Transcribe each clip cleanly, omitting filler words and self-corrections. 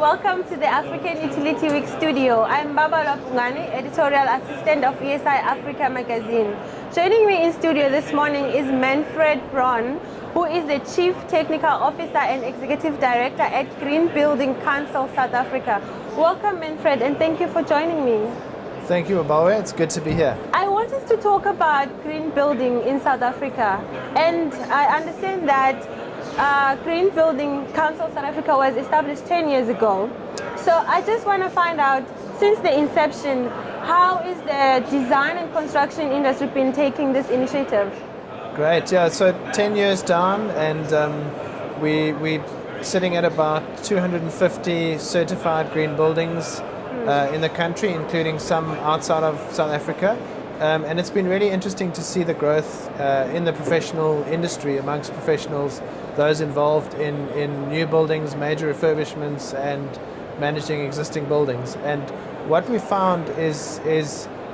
welcome to the African Utility Week studio. I'm Baba Lapungani, editorial assistant of ESI Africa magazine. Joining me in studio this morning is Manfred Braune, who is the Chief Technical Officer and Executive Director at Green Building Council South Africa. Welcome, Manfred, and thank you for joining me. Thank you, Abawe. It's good to be here. I wanted to talk about green building in South Africa, and I understand that Green Building Council South Africa was established 10 years ago. So I just want to find out, since the inception, how is the design and construction industry been taking this initiative? Great, yeah, so 10 years down, and we're sitting at about 250 certified green buildings in the country, including some outside of South Africa. And it's been really interesting to see the growth in the professional industry amongst professionals, those involved in new buildings, major refurbishments, and managing existing buildings. And what we found is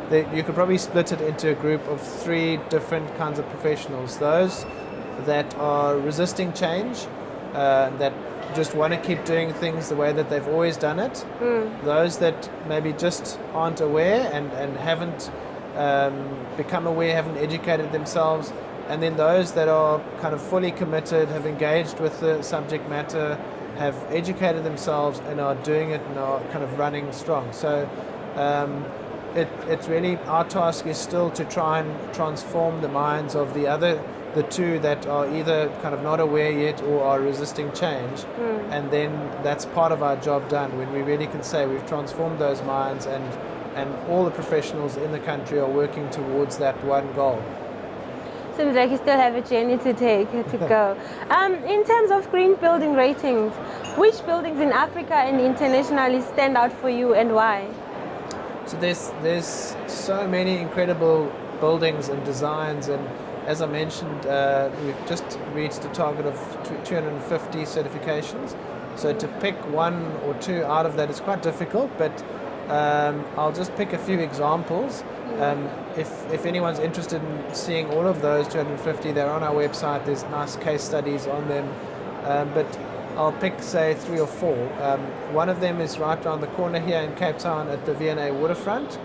that you could probably split it into a group of three different kinds of professionals. Those that are resisting change, that just want to keep doing things the way that they've always done it. Those that maybe just aren't aware and haven't become aware, haven't educated themselves, and then those that are kind of fully committed, have engaged with the subject matter, have educated themselves and are doing it and are kind of running strong. So it's really, our task is still to try and transform the minds of the two that are either kind of not aware yet or are resisting change, and then that's part of our job done when we really can say we've transformed those minds and all the professionals in the country are working towards that one goal. Seems like you still have a journey to go. In terms of green building ratings, which buildings in Africa and internationally stand out for you and why? So there's so many incredible buildings and designs, and as I mentioned, we've just reached a target of 250 certifications. So to pick one or two out of that is quite difficult, but I'll just pick a few examples. If anyone's interested in seeing all of those 250, they're on our website. There's nice case studies on them. But I'll pick, say, three or four. One of them is right around the corner here in Cape Town at the V&A waterfront.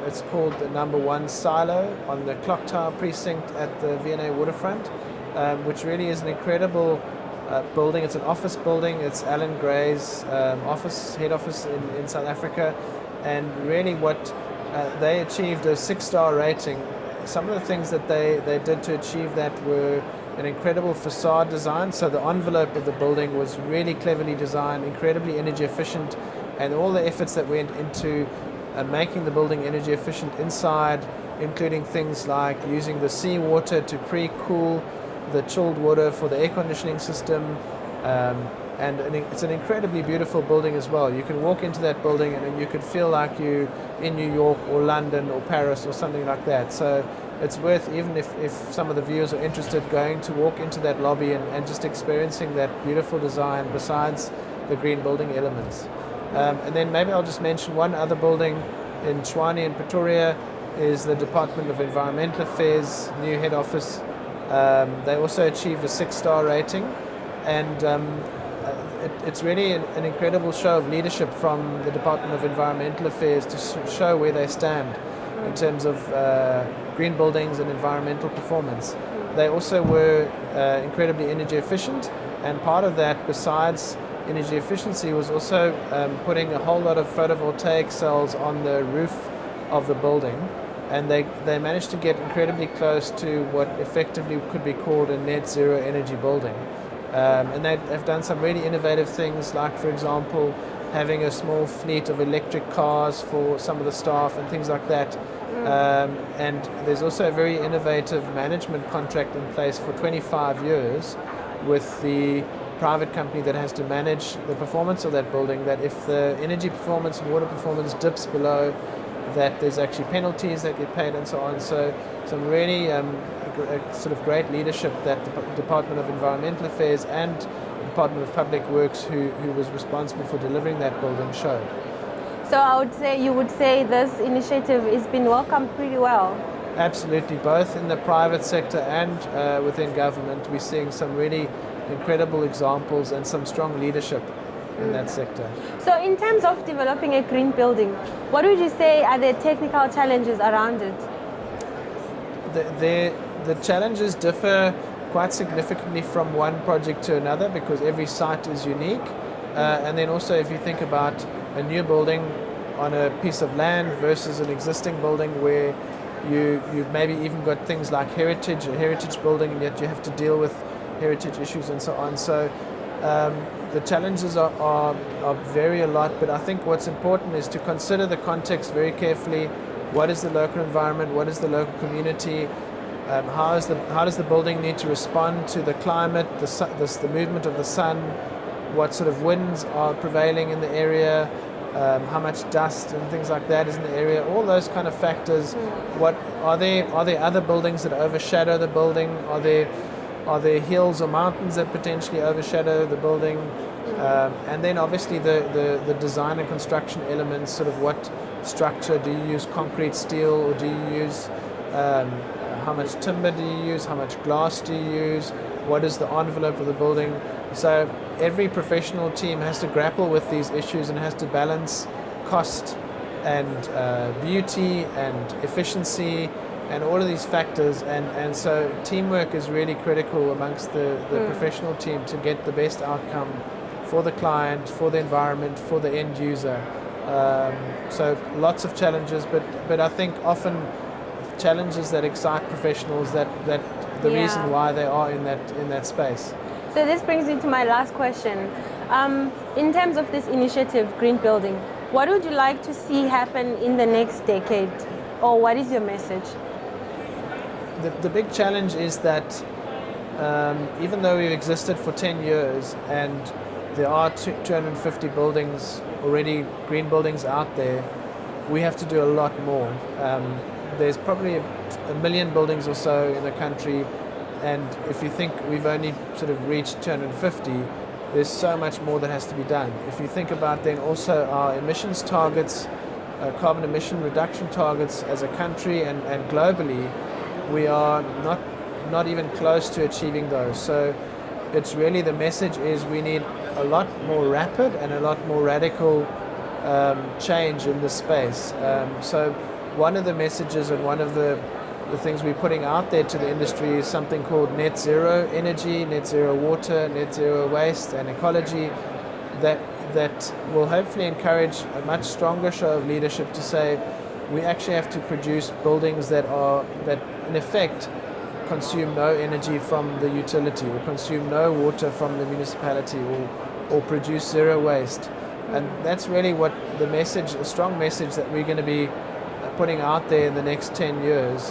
It's called the number 1 silo on the Clock Tower precinct at the V&A waterfront, which really is an incredible building. It's an office building. It's Alan Gray's head office in South Africa, and really what they achieved a 6-star rating. Some of the things that they did to achieve that were an incredible facade design. So the envelope of the building was really cleverly designed, incredibly energy efficient, and all the efforts that went into making the building energy efficient inside, including things like using the seawater to pre-cool the chilled water for the air conditioning system, and it's an incredibly beautiful building as well. You can walk into that building and you could feel like you're in New York or London or Paris or something like that. So it's worth, even if some of the viewers are interested, going to walk into that lobby and just experiencing that beautiful design besides the green building elements. And then maybe I'll just mention one other building in Tshwane in Pretoria is the Department of Environmental Affairs new head office. They also achieved a 6-star rating, and it's really an incredible show of leadership from the Department of Environmental Affairs to show where they stand in terms of green buildings and environmental performance. They also were incredibly energy efficient, and part of that, besides energy efficiency, was also putting a whole lot of photovoltaic cells on the roof of the building. And they managed to get incredibly close to what effectively could be called a net zero energy building. And they've done some really innovative things, like, for example, having a small fleet of electric cars for some of the staff and things like that. And there's also a very innovative management contract in place for 25 years with the private company that has to manage the performance of that building, that if the energy performance and water performance dips below, that there's actually penalties that get paid and so on. So some really sort of great leadership that the Department of Environmental Affairs and the Department of Public Works, who was responsible for delivering that building, showed. So you would say this initiative has been welcomed pretty well. Absolutely, both in the private sector and within government. We're seeing some really incredible examples and some strong leadership in that sector. So in terms of developing a green building, what would you say are the technical challenges around it? The challenges differ quite significantly from one project to another because every site is unique. And then also if you think about a new building on a piece of land versus an existing building where you've maybe even got things like a heritage building, and yet you have to deal with heritage issues and so on. So the challenges vary a lot, but I think what's important is to consider the context very carefully. What is the local environment? What is the local community? How does the building need to respond to the climate, the movement of the sun? What sort of winds are prevailing in the area? How much dust and things like that is in the area? All those kind of factors. What are there other buildings that overshadow the building? Are there hills or mountains that potentially overshadow the building? And then obviously the design and construction elements, sort of what structure, do you use concrete, steel, or do you use, how much timber do you use, how much glass do you use, what is the envelope of the building? So every professional team has to grapple with these issues and has to balance cost and beauty and efficiency and all of these factors, and so teamwork is really critical amongst the professional team to get the best outcome for the client, for the environment, for the end user. So lots of challenges, but I think often challenges that excite professionals, that the reason why they are in that space. So this brings me to my last question. In terms of this initiative, Green Building, what would you like to see happen in the next decade, or what is your message? The big challenge is that even though we've existed for 10 years and there are 250 buildings already, green buildings out there, we have to do a lot more. There's probably a million buildings or so in the country, and if you think we've only sort of reached 250, there's so much more that has to be done. If you think about then also our emissions targets, carbon emission reduction targets as a country and globally, we are not even close to achieving those. So it's really, the message is we need a lot more rapid and a lot more radical change in this space. So one of the messages and one of the things we're putting out there to the industry is something called net zero energy, net zero water, net zero waste and ecology, that will hopefully encourage a much stronger show of leadership to say we actually have to produce buildings that in effect consume no energy from the utility, or consume no water from the municipality, or produce zero waste. And that's really what the message, a strong message that we're going to be putting out there in the next 10 years.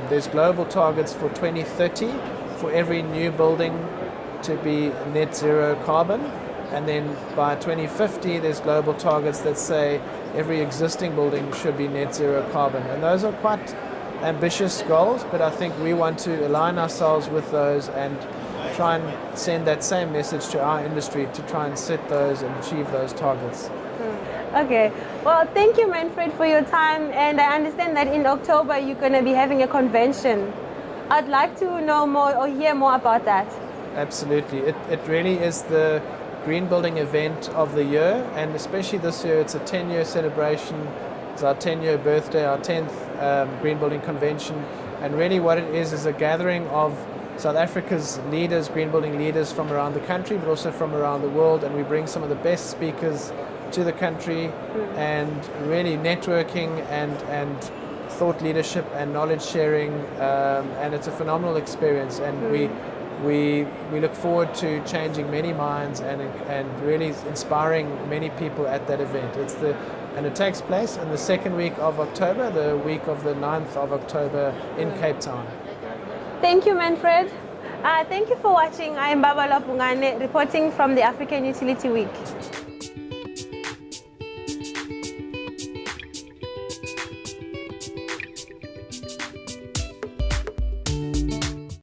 There's global targets for 2030 for every new building to be net zero carbon. And then by 2050, there's global targets that say every existing building should be net zero carbon. And those are quite ambitious goals, but I think we want to align ourselves with those and try and send that same message to our industry to try and set those and achieve those targets. Okay, well, thank you, Manfred, for your time. And I understand that in October you're going to be having a convention. I'd like to know more or hear more about that. Absolutely. It really is the green building event of the year, and especially this year it's a 10-year celebration. It's our 10-year birthday, our 10th green building convention, and really what it is a gathering of South Africa's leaders, green building leaders from around the country, but also from around the world, and we bring some of the best speakers to the country, and really networking and thought leadership and knowledge sharing, and it's a phenomenal experience, and we look forward to changing many minds and really inspiring many people at that event. And it takes place in the second week of October, the week of the 9th of October in Cape Town. Thank you, Manfred. Thank you for watching. I am Braune reporting from the African Utility Week.